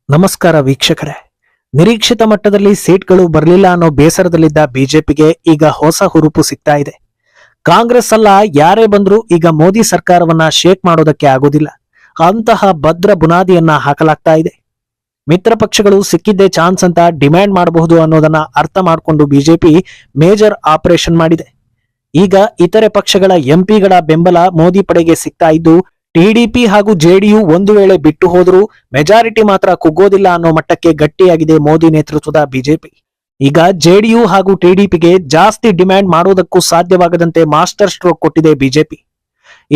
ನಮಸ್ಕಾರ ವೀಕ್ಷಕರೇ. ನಿರೀಕ್ಷಿತ ಮಟ್ಟದಲ್ಲಿ ಸೀಟ್ಗಳು ಬರಲಿಲ್ಲ ಅನ್ನೋ ಬೇಸರದಲ್ಲಿದ್ದ ಬಿಜೆಪಿಗೆ ಈಗ ಹೊಸ ಹುರುಪು ಸಿಗ್ತಾ ಇದೆ. ಕಾಂಗ್ರೆಸ್ ಅಲ್ಲ ಯಾರೇ ಬಂದ್ರೂ ಈಗ ಮೋದಿ ಸರ್ಕಾರವನ್ನ ಶೇಕ್ ಮಾಡೋದಕ್ಕೆ ಆಗೋದಿಲ್ಲ. ಅಂತಹ ಭದ್ರ ಬುನಾದಿಯನ್ನ ಹಾಕಲಾಗ್ತಾ ಇದೆ. ಮಿತ್ರ ಪಕ್ಷಗಳು ಸಿಕ್ಕಿದ್ದೇ ಚಾನ್ಸ್ ಅಂತ ಡಿಮ್ಯಾಂಡ್ ಮಾಡಬಹುದು ಅನ್ನೋದನ್ನ ಅರ್ಥ ಮಾಡಿಕೊಂಡು ಬಿಜೆಪಿ ಮೇಜರ್ ಆಪರೇಷನ್ ಮಾಡಿದೆ. ಈಗ ಇತರೆ ಪಕ್ಷಗಳ ಎಂಪಿಗಳ ಬೆಂಬಲ ಮೋದಿ ಪಡೆಗೆ ಸಿಗ್ತಾ ಇದ್ದು, ಟಿಡಿಪಿ ಹಾಗೂ ಜೆಡಿಯು ಒಂದು ವೇಳೆ ಬಿಟ್ಟು ಹೋದರೂ ಮೆಜಾರಿಟಿ ಮಾತ್ರ ಕುಗ್ಗೋದಿಲ್ಲ ಅನ್ನೋ ಮಟ್ಟಕ್ಕೆ ಗಟ್ಟಿಯಾಗಿದೆ ಮೋದಿ ನೇತೃತ್ವದ ಬಿಜೆಪಿ. ಈಗ ಜೆಡಿಯು ಹಾಗೂ ಟಿಡಿಪಿಗೆ ಜಾಸ್ತಿ ಡಿಮ್ಯಾಂಡ್ ಮಾಡೋದಕ್ಕೂ ಸಾಧ್ಯವಾಗದಂತೆ ಮಾಸ್ಟರ್ ಸ್ಟ್ರೋಕ್ ಕೊಟ್ಟಿದೆ ಬಿಜೆಪಿ.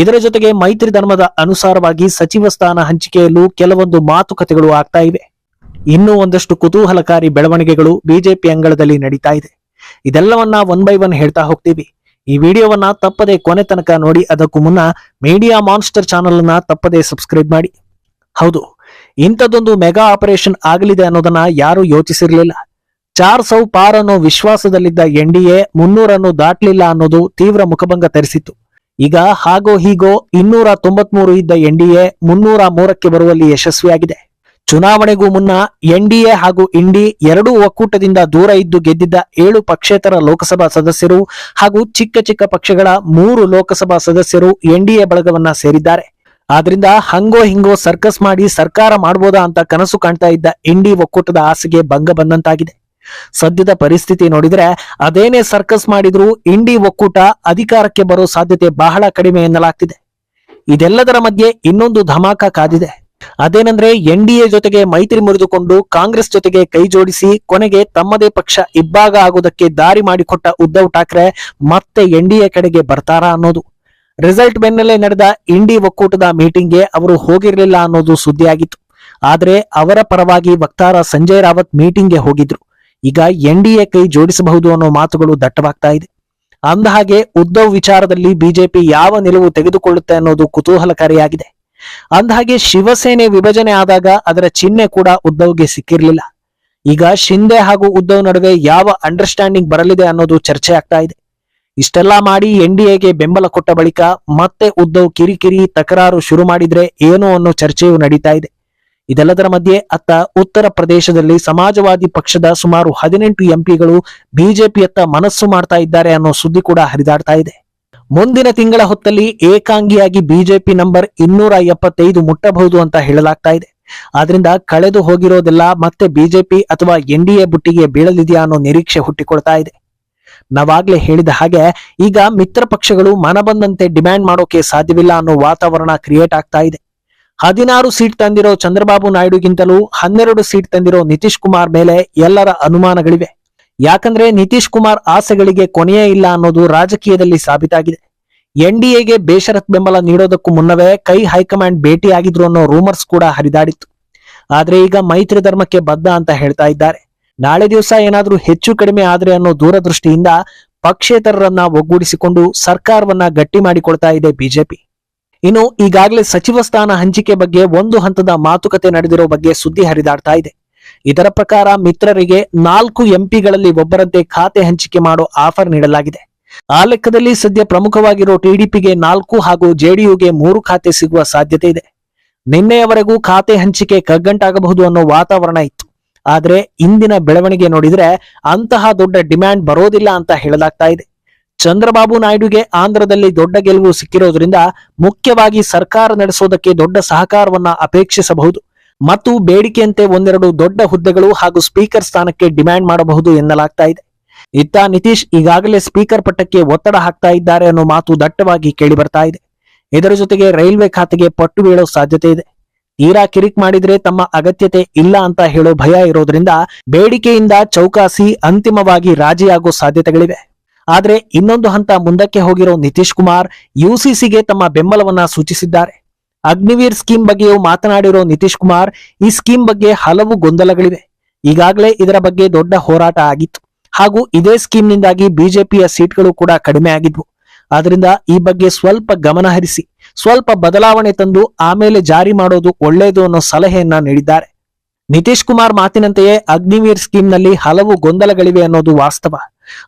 ಇದರ ಜೊತೆಗೆ ಮೈತ್ರಿ ಧರ್ಮದ ಅನುಸಾರವಾಗಿ ಸಚಿವ ಸ್ಥಾನ ಹಂಚಿಕೆಯಲ್ಲೂ ಕೆಲವೊಂದು ಮಾತುಕತೆಗಳು ಆಗ್ತಾ ಇವೆ. ಇನ್ನೂ ಒಂದಷ್ಟು ಕುತೂಹಲಕಾರಿ ಬೆಳವಣಿಗೆಗಳು ಬಿಜೆಪಿ ಅಂಗಳದಲ್ಲಿ ನಡೀತಾ ಇದೆ. ಇದೆಲ್ಲವನ್ನ ಒನ್ ಬೈ ಒನ್ ಹೇಳ್ತಾ ಹೋಗ್ತೀವಿ. ಈ ವಿಡಿಯೋವನ್ನ ತಪ್ಪದೆ ಕೊನೆ ತನಕ ನೋಡಿ. ಅದಕ್ಕೂ ಮುನ್ನ ಮೀಡಿಯಾ ಮಾನ್ಸ್ಟರ್ ಚಾನೆಲ್ ಅನ್ನ ತಪ್ಪದೆ ಸಬ್ಸ್ಕ್ರೈಬ್ ಮಾಡಿ. ಹೌದು, ಇಂಥದ್ದೊಂದು ಮೆಗಾ ಆಪರೇಷನ್ ಆಗಲಿದೆ ಅನ್ನೋದನ್ನ ಯಾರು ಯೋಚಿಸಿರ್ಲಿಲ್ಲ. 400 ಪಾರ್ ಅನ್ನೋ ವಿಶ್ವಾಸದಲ್ಲಿದ್ದ ಎನ್ಡಿಎ 300 ದಾಟ್ಲಿಲ್ಲ ಅನ್ನೋದು ತೀವ್ರ ಮುಖಭಂಗ ತರಿಸಿತ್ತು. ಈಗ ಹಾಗೋ ಹೀಗೋ 293 ಇದ್ದ ಎನ್ಡಿಎ 303ಕ್ಕೆ ಬರುವಲ್ಲಿ ಯಶಸ್ವಿಯಾಗಿದೆ. ಚುನಾವಣೆಗೂ ಮುನ್ನ ಎನ್ಡಿಎ ಹಾಗೂ ಇಂಡಿ ಎರಡೂ ಒಕ್ಕೂಟದಿಂದ ದೂರ ಇದ್ದು ಗೆದ್ದಿದ್ದ 7 ಪಕ್ಷೇತರ ಲೋಕಸಭಾ ಸದಸ್ಯರು ಹಾಗೂ ಚಿಕ್ಕ ಚಿಕ್ಕ ಪಕ್ಷಗಳ 3 ಲೋಕಸಭಾ ಸದಸ್ಯರು ಎನ್ಡಿಎ ಬಳಗವನ್ನ ಸೇರಿದ್ದಾರೆ. ಆದ್ರಿಂದ ಹಂಗೋ ಹಿಂಗೋ ಸರ್ಕಸ್ ಮಾಡಿ ಸರ್ಕಾರ ಮಾಡಬಹುದಾ ಅಂತ ಕನಸು ಕಾಣ್ತಾ ಇದ್ದ ಇಂಡಿ ಒಕ್ಕೂಟದ ಆಸೆಗೆ ಭಂಗ ಬಂದಂತಾಗಿದೆ. ಸದ್ಯದ ಪರಿಸ್ಥಿತಿ ನೋಡಿದ್ರೆ ಅದೇನೇ ಸರ್ಕಸ್ ಮಾಡಿದ್ರೂ ಇಂಡಿ ಒಕ್ಕೂಟ ಅಧಿಕಾರಕ್ಕೆ ಬರೋ ಸಾಧ್ಯತೆ ಬಹಳ ಕಡಿಮೆ ಎನ್ನಲಾಗ್ತಿದೆ. ಇದೆಲ್ಲದರ ಮಧ್ಯೆ ಇನ್ನೊಂದು ಧಮಾಕ ಕಾದಿದೆ. ಅದೇನೆಂದ್ರೆ ಎನ್ಡಿಎ ಜೊತೆಗೆ ಮೈತ್ರಿ ಮುರಿದುಕೊಂಡು ಕಾಂಗ್ರೆಸ್ ಜೊತೆಗೆ ಕೈ ಜೋಡಿಸಿ ಕೊನೆಗೆ ತಮ್ಮದೇ ಪಕ್ಷ ಇಬ್ಬಾಗ ಆಗೋದಕ್ಕೆ ದಾರಿ ಮಾಡಿಕೊಟ್ಟ ಉದ್ಧವ್ ಠಾಕ್ರೆ ಮತ್ತೆ ಎನ್ಡಿಎ ಕಡೆಗೆ ಬರ್ತಾರಾ ಅನ್ನೋದು. ರಿಸಲ್ಟ್ ಬೆನ್ನಲ್ಲೇ ನಡೆದ ಇಂಡಿ ಒಕ್ಕೂಟದ ಮೀಟಿಂಗ್ಗೆ ಅವರು ಹೋಗಿರ್ಲಿಲ್ಲ ಅನ್ನೋದು ಸುದ್ದಿಯಾಗಿತ್ತು. ಆದ್ರೆ ಅವರ ಪರವಾಗಿ ವಕ್ತಾರ ಸಂಜಯ್ ರಾವತ್ ಮೀಟಿಂಗ್ಗೆ ಹೋಗಿದ್ರು. ಈಗ ಎನ್ಡಿಎ ಕೈ ಜೋಡಿಸಬಹುದು ಅನ್ನೋ ಮಾತುಗಳು ದಟ್ಟವಾಗ್ತಾ ಇದೆ. ಅಂದಹಾಗೆ ಉದ್ಧವ್ ವಿಚಾರದಲ್ಲಿ ಬಿಜೆಪಿ ಯಾವ ನಿಲುವು ತೆಗೆದುಕೊಳ್ಳುತ್ತೆ ಅನ್ನೋದು ಕುತೂಹಲಕಾರಿಯಾಗಿದೆ. ಅಂದಹಾಗೆ ಶಿವಸೇನೆ ವಿಭಜನೆ ಆದಾಗ ಅದರ ಚಿಹ್ನೆ ಕೂಡ ಉದ್ಧವ್ಗೆ ಸಿಕ್ಕಿರ್ಲಿಲ್ಲ. ಈಗ ಶಿಂದೆ ಹಾಗೂ ಉದ್ಧವ್ ನಡುವೆ ಯಾವ ಅಂಡರ್ಸ್ಟ್ಯಾಂಡಿಂಗ್ ಬರಲಿದೆ ಅನ್ನೋದು ಚರ್ಚೆ ಆಗ್ತಾ ಇದೆ. ಇಷ್ಟೆಲ್ಲಾ ಮಾಡಿ ಎನ್ಡಿಎಗೆ ಬೆಂಬಲ ಕೊಟ್ಟ ಬಳಿಕ ಮತ್ತೆ ಉದ್ಧವ್ ಕಿರಿಕಿರಿ ತಕರಾರು ಶುರು ಮಾಡಿದ್ರೆ ಏನು ಅನ್ನೋ ಚರ್ಚೆಯೂ ನಡೀತಾ ಇದೆ. ಇದೆಲ್ಲದರ ಮಧ್ಯೆ ಅತ್ತ ಉತ್ತರ ಪ್ರದೇಶದಲ್ಲಿ ಸಮಾಜವಾದಿ ಪಕ್ಷದ ಸುಮಾರು 18 ಎಂಪಿಗಳು ಬಿಜೆಪಿಯತ್ತ ಮನಸ್ಸು ಮಾಡ್ತಾ ಇದ್ದಾರೆ ಅನ್ನೋ ಸುದ್ದಿ ಕೂಡ ಹರಿದಾಡ್ತಾ ಇದೆ. ಮುಂದಿನ ತಿಂಗಳ ಹೊತ್ತಲ್ಲಿ ಏಕಾಂಗಿಯಾಗಿ ಬಿಜೆಪಿ ನಂಬರ್ 275 ಮುಟ್ಟಬಹುದು ಅಂತ ಹೇಳಲಾಗ್ತಾ ಇದೆ. ಆದ್ರಿಂದ ಕಳೆದು ಹೋಗಿರೋದೆಲ್ಲ ಮತ್ತೆ ಬಿಜೆಪಿ ಅಥವಾ ಎನ್ಡಿಎ ಬುಟ್ಟಿಗೆ ಬೀಳಲಿದೆಯಾ ಅನ್ನೋ ನಿರೀಕ್ಷೆ ಹುಟ್ಟಿಕೊಳ್ತಾ ಇದೆ. ನಾವಾಗ್ಲೇ ಹೇಳಿದ ಹಾಗೆ ಈಗ ಮಿತ್ರ ಪಕ್ಷಗಳು ಮನಬಂದಂತೆ ಡಿಮ್ಯಾಂಡ್ ಮಾಡೋಕೆ ಸಾಧ್ಯವಿಲ್ಲ ಅನ್ನೋ ವಾತಾವರಣ ಕ್ರಿಯೇಟ್ ಆಗ್ತಾ ಇದೆ. 16 ಸೀಟ್ ತಂದಿರೋ ಚಂದ್ರಬಾಬು ನಾಯ್ಡುಗಿಂತಲೂ 12 ಸೀಟ್ ತಂದಿರೋ ನಿತೀಶ್ ಕುಮಾರ್ ಮೇಲೆ ಎಲ್ಲರ ಅನುಮಾನಗಳಿವೆ. ಯಾಕಂದ್ರೆ ನಿತೀಶ್ ಕುಮಾರ್ ಆಸೆಗಳಿಗೆ ಕೊನೆಯೇ ಇಲ್ಲ ಅನ್ನೋದು ರಾಜಕೀಯದಲ್ಲಿ ಸಾಬೀತಾಗಿದೆ. ಎನ್ಡಿಎಗೆ ಬೇಷರತ್ ಬೆಂಬಲ ನೀಡೋದಕ್ಕೂ ಮುನ್ನವೇ ಕೈ ಹೈಕಮಾಂಡ್ ಭೇಟಿಯಾಗಿದ್ರು ಅನ್ನೋ ರೂಮರ್ಸ್ ಕೂಡ ಹರಿದಾಡಿತ್ತು. ಆದ್ರೆ ಈಗ ಮೈತ್ರಿ ಧರ್ಮಕ್ಕೆ ಬದ್ಧ ಅಂತ ಹೇಳ್ತಾ ಇದ್ದಾರೆ. ನಾಳೆ ದಿವಸ ಏನಾದ್ರೂ ಹೆಚ್ಚು ಕಡಿಮೆ ಆದ್ರೆ ಅನ್ನೋ ದೂರದೃಷ್ಟಿಯಿಂದ ಪಕ್ಷೇತರರನ್ನ ಒಗ್ಗೂಡಿಸಿಕೊಂಡು ಸರ್ಕಾರವನ್ನ ಗಟ್ಟಿ ಮಾಡಿಕೊಳ್ತಾ ಇದೆ ಬಿಜೆಪಿ. ಇನ್ನು ಈಗಾಗಲೇ ಸಚಿವ ಸ್ಥಾನ ಹಂಚಿಕೆ ಬಗ್ಗೆ ಒಂದು ಹಂತದ ಮಾತುಕತೆ ನಡೆದಿರೋ ಬಗ್ಗೆ ಸುದ್ದಿ ಹರಿದಾಡ್ತಾ ಇದೆ. ಇದರ ಪ್ರಕಾರ ಮಿತ್ರರಿಗೆ 4 ಎಂಪಿಗಳಲ್ಲಿ ಒಬ್ಬರಂತೆ ಖಾತೆ ಹಂಚಿಕೆ ಮಾಡೋ ಆಫರ್ ನೀಡಲಾಗಿದೆ. ಆ ಲೆಕ್ಕದಲ್ಲಿ ಸದ್ಯ ಪ್ರಮುಖವಾಗಿರೋ ಟಿಡಿಪಿಗೆ 4 ಹಾಗೂ ಜೆಡಿಯುಗೆ 3 ಖಾತೆ ಸಿಗುವ ಸಾಧ್ಯತೆ ಇದೆ. ನಿನ್ನೆಯವರೆಗೂ ಖಾತೆ ಹಂಚಿಕೆ ಕಗ್ಗಂಟಾಗಬಹುದು ಅನ್ನೋ ವಾತಾವರಣ ಇತ್ತು. ಆದ್ರೆ ಇಂದಿನ ಬೆಳವಣಿಗೆ ನೋಡಿದ್ರೆ ಅಂತಹ ದೊಡ್ಡ ಡಿಮ್ಯಾಂಡ್ ಬರೋದಿಲ್ಲ ಅಂತ ಹೇಳಲಾಗ್ತಾ ಇದೆ. ಚಂದ್ರಬಾಬು ನಾಯ್ಡುಗೆ ಆಂಧ್ರದಲ್ಲಿ ದೊಡ್ಡ ಗೆಲುವು ಸಿಕ್ಕಿರೋದ್ರಿಂದ ಮುಖ್ಯವಾಗಿ ಸರ್ಕಾರ ನಡೆಸೋದಕ್ಕೆ ದೊಡ್ಡ ಸಹಕಾರವನ್ನ ಅಪೇಕ್ಷಿಸಬಹುದು ಮತ್ತು ಬೇಡಿಕೆಯಂತೆ ಒಂದೆರಡು ದೊಡ್ಡ ಹುದ್ದೆಗಳು ಹಾಗೂ ಸ್ಪೀಕರ್ ಸ್ಥಾನಕ್ಕೆ ಡಿಮ್ಯಾಂಡ್ ಮಾಡಬಹುದು ಎನ್ನಲಾಗ್ತಾ ಇದೆ. ಇತ್ತ ನಿತೀಶ್ ಈಗಾಗಲೇ ಸ್ಪೀಕರ್ ಪಟ್ಟಕ್ಕೆ ಒತ್ತಡ ಹಾಕ್ತಾ ಇದ್ದಾರೆ ಅನ್ನೋ ಮಾತು ದಟ್ಟವಾಗಿ ಕೇಳಿ ಬರ್ತಾ ಇದೆ. ಇದರ ಜೊತೆಗೆ ರೈಲ್ವೆ ಖಾತೆಗೆ ಪಟ್ಟು ಬೀಳೋ ಸಾಧ್ಯತೆ ಇದೆ. ತೀರಾ ಕಿರಿಕ್ ಮಾಡಿದ್ರೆ ತಮ್ಮ ಅಗತ್ಯತೆ ಇಲ್ಲ ಅಂತ ಹೇಳೋ ಭಯ ಇರೋದ್ರಿಂದ ಬೇಡಿಕೆಯಿಂದ ಚೌಕಾಸಿ ಅಂತಿಮವಾಗಿ ರಾಜಿಯಾಗೋ ಸಾಧ್ಯತೆಗಳಿವೆ. ಆದ್ರೆ ಇನ್ನೊಂದು ಹಂತ ಮುಂದಕ್ಕೆ ಹೋಗಿರೋ ನಿತೀಶ್ ಕುಮಾರ್ ಯುಸಿಸಿಗೆ ತಮ್ಮ ಬೆಂಬಲವನ್ನ ಸೂಚಿಸಿದ್ದಾರೆ. ಅಗ್ನಿವೀರ್ ಸ್ಕೀಮ್ ಬಗ್ಗೆಯೂ ಮಾತನಾಡಿರೋ ನಿತೀಶ್ ಕುಮಾರ್ ಈ ಸ್ಕೀಮ್ ಬಗ್ಗೆ ಹಲವು ಗೊಂದಲಗಳಿವೆ. ಈಗಾಗಲೇ ಇದರ ಬಗ್ಗೆ ದೊಡ್ಡ ಹೋರಾಟ ಆಗಿತ್ತು ಹಾಗೂ ಇದೇ ಸ್ಕೀಮ್ನಿಂದಾಗಿ ಬಿಜೆಪಿಯ ಸೀಟ್ಗಳು ಕೂಡ ಕಡಿಮೆ ಆಗಿದ್ವು. ಆದ್ರಿಂದ ಈ ಬಗ್ಗೆ ಸ್ವಲ್ಪ ಗಮನ ಹರಿಸಿ ಸ್ವಲ್ಪ ಬದಲಾವಣೆ ತಂದು ಆಮೇಲೆ ಜಾರಿ ಮಾಡೋದು ಒಳ್ಳೆಯದು ಅನ್ನೋ ಸಲಹೆಯನ್ನ ನೀಡಿದ್ದಾರೆ. ನಿತೀಶ್ ಕುಮಾರ್ ಮಾತಿನಂತೆಯೇ ಅಗ್ನಿವೀರ್ ಸ್ಕೀಮ್ನಲ್ಲಿ ಹಲವು ಗೊಂದಲಗಳಿವೆ ಅನ್ನೋದು ವಾಸ್ತವ.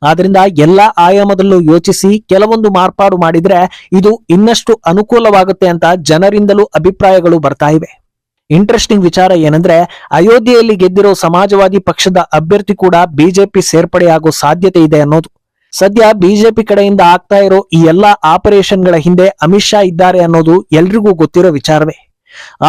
ಆದ್ರಿಂದ ಎಲ್ಲಾ ಆಯಾಮದಲ್ಲೂ ಯೋಚಿಸಿ ಕೆಲವೊಂದು ಮಾರ್ಪಾಡು ಮಾಡಿದ್ರೆ ಇದು ಇನ್ನಷ್ಟು ಅನುಕೂಲವಾಗುತ್ತೆ ಅಂತ ಜನರಿಂದಲೂ ಅಭಿಪ್ರಾಯಗಳು ಬರ್ತಾ ಇವೆ. ಇಂಟ್ರೆಸ್ಟಿಂಗ್ ವಿಚಾರ ಏನಂದ್ರೆ ಅಯೋಧ್ಯೆಯಲ್ಲಿ ಗೆದ್ದಿರೋ ಸಮಾಜವಾದಿ ಪಕ್ಷದ ಅಭ್ಯರ್ಥಿ ಕೂಡ ಬಿಜೆಪಿ ಸೇರ್ಪಡೆಯಾಗೋ ಸಾಧ್ಯತೆ ಇದೆ ಅನ್ನೋದು. ಸದ್ಯ ಬಿಜೆಪಿ ಕಡೆಯಿಂದ ಆಗ್ತಾ ಇರೋ ಈ ಎಲ್ಲಾ ಆಪರೇಷನ್ಗಳ ಹಿಂದೆ ಅಮಿತ್ ಶಾ ಇದ್ದಾರೆ ಅನ್ನೋದು ಎಲ್ರಿಗೂ ಗೊತ್ತಿರೋ ವಿಚಾರವೇ.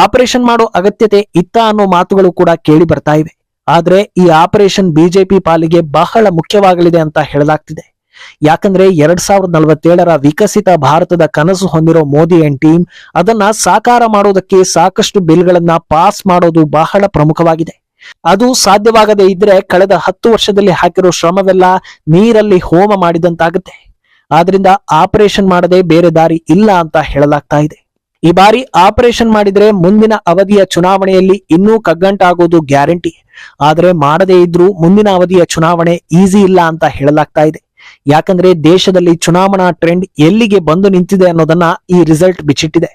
ಆಪರೇಷನ್ ಮಾಡೋ ಅಗತ್ಯತೆ ಇತ್ತ ಅನ್ನೋ ಮಾತುಗಳು ಕೂಡ ಕೇಳಿ ಬರ್ತಾ ಇವೆ. ಆದ್ರೆ ಈ ಆಪರೇಷನ್ ಬಿಜೆಪಿ ಪಾಲಿಗೆ ಬಹಳ ಮುಖ್ಯವಾಗಲಿದೆ ಅಂತ ಹೇಳಲಾಗ್ತಿದೆ. ಯಾಕಂದ್ರೆ 2047ರ ವಿಕಸಿತ ಭಾರತದ ಕನಸು ಹೊಂದಿರೋ ಮೋದಿ ಅಂಡ್ ಟೀಮ್ ಅದನ್ನ ಸಾಕಾರ ಮಾಡೋದಕ್ಕೆ ಸಾಕಷ್ಟು ಬಿಲ್ಗಳನ್ನ ಪಾಸ್ ಮಾಡೋದು ಬಹಳ ಪ್ರಮುಖವಾಗಿದೆ. ಅದು ಸಾಧ್ಯವಾಗದೇ ಇದ್ರೆ ಕಳೆದ 10 ವರ್ಷದಲ್ಲಿ ಹಾಕಿರೋ ಶ್ರಮವೆಲ್ಲ ನೀರಲ್ಲಿ ಹೋಮ ಮಾಡಿದಂತಾಗುತ್ತೆ. ಆದ್ರಿಂದ ಆಪರೇಷನ್ ಮಾಡದೆ ಬೇರೆ ದಾರಿ ಇಲ್ಲ ಅಂತ ಹೇಳಲಾಗ್ತಾ ಇದೆ. ಈ ಬಾರಿ ಆಪರೇಷನ್ ಮಾಡಿದ್ರೆ ಮುಂದಿನ ಅವಧಿಯ ಚುನಾವಣೆಯಲ್ಲಿ ಇನ್ನೂ ಕಗ್ಗಂಟಾಗೋದು ಗ್ಯಾರಂಟಿ. ಆದ್ರೆ ಮಾಡದೇ ಇದ್ರೂ ಮುಂದಿನ ಅವಧಿಯ ಚುನಾವಣೆ ಈಸಿ ಇಲ್ಲ ಅಂತ ಹೇಳಲಾಗ್ತಾ ಇದೆ. ಯಾಕಂದ್ರೆ ದೇಶದಲ್ಲಿ ಚುನಾವಣಾ ಟ್ರೆಂಡ್ ಎಲ್ಲಿಗೆ ಬಂದು ನಿಂತಿದೆ ಅನ್ನೋದನ್ನ ಈ ರಿಸಲ್ಟ್ ಬಿಚ್ಚಿಟ್ಟಿದೆ.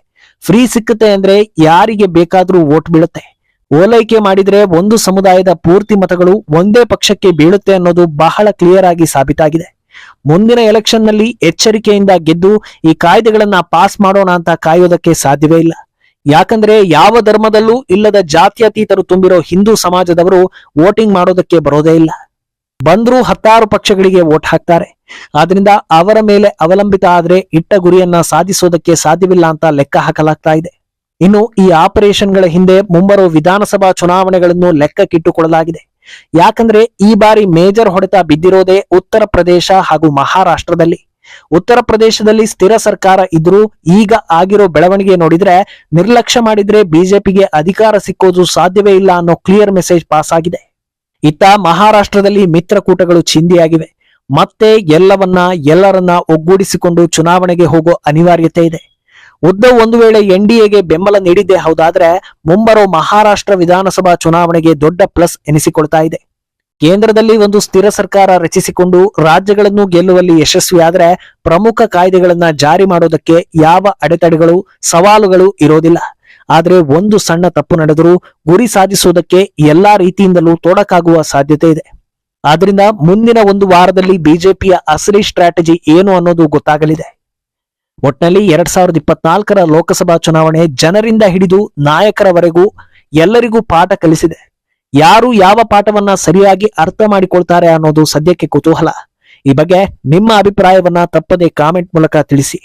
ಫ್ರೀ ಸಿಕ್ಕುತ್ತೆ ಅಂದ್ರೆ ಯಾರಿಗೆ ಬೇಕಾದ್ರೂ ವೋಟ್ ಬೀಳುತ್ತೆ. ಓಲೈಕೆ ಮಾಡಿದ್ರೆ ಒಂದು ಸಮುದಾಯದ ಪೂರ್ತಿ ಮತಗಳು ಒಂದೇ ಪಕ್ಷಕ್ಕೆ ಬೀಳುತ್ತೆ ಅನ್ನೋದು ಬಹಳ ಕ್ಲಿಯರ್ ಆಗಿ ಸಾಬೀತಾಗಿದೆ. ಮುಂದಿನ ಎಲೆಕ್ಷನ್ ನಲ್ಲಿ ಎಚ್ಚರಿಕೆಯಿಂದ ಗೆದ್ದು ಈ ಕಾಯ್ದೆಗಳನ್ನ ಪಾಸ್ ಮಾಡೋಣ ಅಂತ ಕಾಯೋದಕ್ಕೆ ಸಾಧ್ಯವೇ ಇಲ್ಲ. ಯಾಕಂದ್ರೆ ಯಾವ ಧರ್ಮದಲ್ಲೂ ಇಲ್ಲದ ಜಾತ್ಯತೀತರು ತುಂಬಿರೋ ಹಿಂದೂ ಸಮಾಜದವರು ವೋಟಿಂಗ್ ಮಾಡೋದಕ್ಕೆ ಬರೋದೇ ಇಲ್ಲ. ಬಂದ್ರೂ 10 ಪಕ್ಷಗಳಿಗೆ ವೋಟ್ ಹಾಕ್ತಾರೆ. ಆದ್ರಿಂದ ಅವರ ಮೇಲೆ ಅವಲಂಬಿತ ಆದ್ರೆ ಇಟ್ಟ ಗುರಿಯನ್ನ ಸಾಧಿಸೋದಕ್ಕೆ ಸಾಧ್ಯವಿಲ್ಲ ಅಂತ ಲೆಕ್ಕ ಹಾಕಲಾಗ್ತಾ ಇದೆ. ಇನ್ನು ಈ ಆಪರೇಷನ್ಗಳ ಹಿಂದೆ ಮುಂಬರುವ ವಿಧಾನಸಭಾ ಚುನಾವಣೆಗಳನ್ನು ಲೆಕ್ಕಕ್ಕಿಟ್ಟುಕೊಳ್ಳಲಾಗಿದೆ. ಯಾಕಂದ್ರೆ ಈ ಬಾರಿ ಮೇಜರ್ ಹೊಡೆತ ಬಿದ್ದಿರೋದೇ ಉತ್ತರ ಪ್ರದೇಶ ಹಾಗೂ ಮಹಾರಾಷ್ಟ್ರದಲ್ಲಿ. ಉತ್ತರ ಪ್ರದೇಶದಲ್ಲಿ ಸ್ಥಿರ ಸರ್ಕಾರ ಇದ್ರೂ ಈಗ ಆಗಿರೋ ಬೆಳವಣಿಗೆ ನೋಡಿದ್ರೆ ನಿರ್ಲಕ್ಷ್ಯ ಮಾಡಿದ್ರೆ ಬಿಜೆಪಿಗೆ ಅಧಿಕಾರ ಸಿಕ್ಕೋದು ಸಾಧ್ಯವೇ ಇಲ್ಲ ಅನ್ನೋ ಕ್ಲಿಯರ್ ಮೆಸೇಜ್ ಪಾಸ್ ಆಗಿದೆ. ಇತ್ತ ಮಹಾರಾಷ್ಟ್ರದಲ್ಲಿ ಮಿತ್ರಕೂಟಗಳು ಚಿಂದಿಯಾಗಿವೆ. ಮತ್ತೆ ಎಲ್ಲರನ್ನ ಒಗ್ಗೂಡಿಸಿಕೊಂಡು ಚುನಾವಣೆಗೆ ಹೋಗೋ ಅನಿವಾರ್ಯತೆ ಇದೆ. ಉದ್ದವ್ ಒಂದು ವೇಳೆ ಎನ್ಡಿಎಗೆ ಬೆಂಬಲ ನೀಡಿದ್ದೇ ಹೌದಾದ್ರೆ ಮುಂಬರೋ ಮಹಾರಾಷ್ಟ್ರ ವಿಧಾನಸಭಾ ಚುನಾವಣೆಗೆ ದೊಡ್ಡ ಪ್ಲಸ್ ಎನಿಸಿಕೊಳ್ತಾ ಇದೆ. ಕೇಂದ್ರದಲ್ಲಿ ಒಂದು ಸ್ಥಿರ ಸರ್ಕಾರ ರಚಿಸಿಕೊಂಡು ರಾಜ್ಯಗಳನ್ನು ಗೆಲ್ಲುವಲ್ಲಿ ಯಶಸ್ವಿಯಾದ್ರೆ ಪ್ರಮುಖ ಕಾಯ್ದೆಗಳನ್ನ ಜಾರಿ ಮಾಡೋದಕ್ಕೆ ಯಾವ ಅಡೆತಡೆಗಳು ಸವಾಲುಗಳು ಇರೋದಿಲ್ಲ. ಆದ್ರೆ ಒಂದು ಸಣ್ಣ ತಪ್ಪು ನಡೆದರೂ ಗುರಿ ಸಾಧಿಸುವುದಕ್ಕೆ ಎಲ್ಲಾ ರೀತಿಯಿಂದಲೂ ತೊಡಕಾಗುವ ಸಾಧ್ಯತೆ ಇದೆ. ಆದ್ರಿಂದ ಮುಂದಿನ ಒಂದು ವಾರದಲ್ಲಿ ಬಿಜೆಪಿಯ ಅಸಲಿ ಸ್ಟ್ರಾಟಜಿ ಏನು ಅನ್ನೋದು ಗೊತ್ತಾಗಲಿದೆ. ಒಟ್ನಲ್ಲಿ 2024ರ ಲೋಕಸಭಾ ಚುನಾವಣೆ ಜನರಿಂದ ಹಿಡಿದು ನಾಯಕರವರೆಗೂ ಎಲ್ಲರಿಗೂ ಪಾಠ ಕಲಿಸಿದೆ. ಯಾರು ಯಾವ ಪಾಠವನ್ನ ಸರಿಯಾಗಿ ಅರ್ಥ ಮಾಡಿಕೊಳ್ತಾರೆ ಅನ್ನೋದು ಸದ್ಯಕ್ಕೆ ಕುತೂಹಲ. ಈ ಬಗ್ಗೆ ನಿಮ್ಮ ಅಭಿಪ್ರಾಯವನ್ನ ತಪ್ಪದೆ ಕಾಮೆಂಟ್ ಮೂಲಕ ತಿಳಿಸಿ.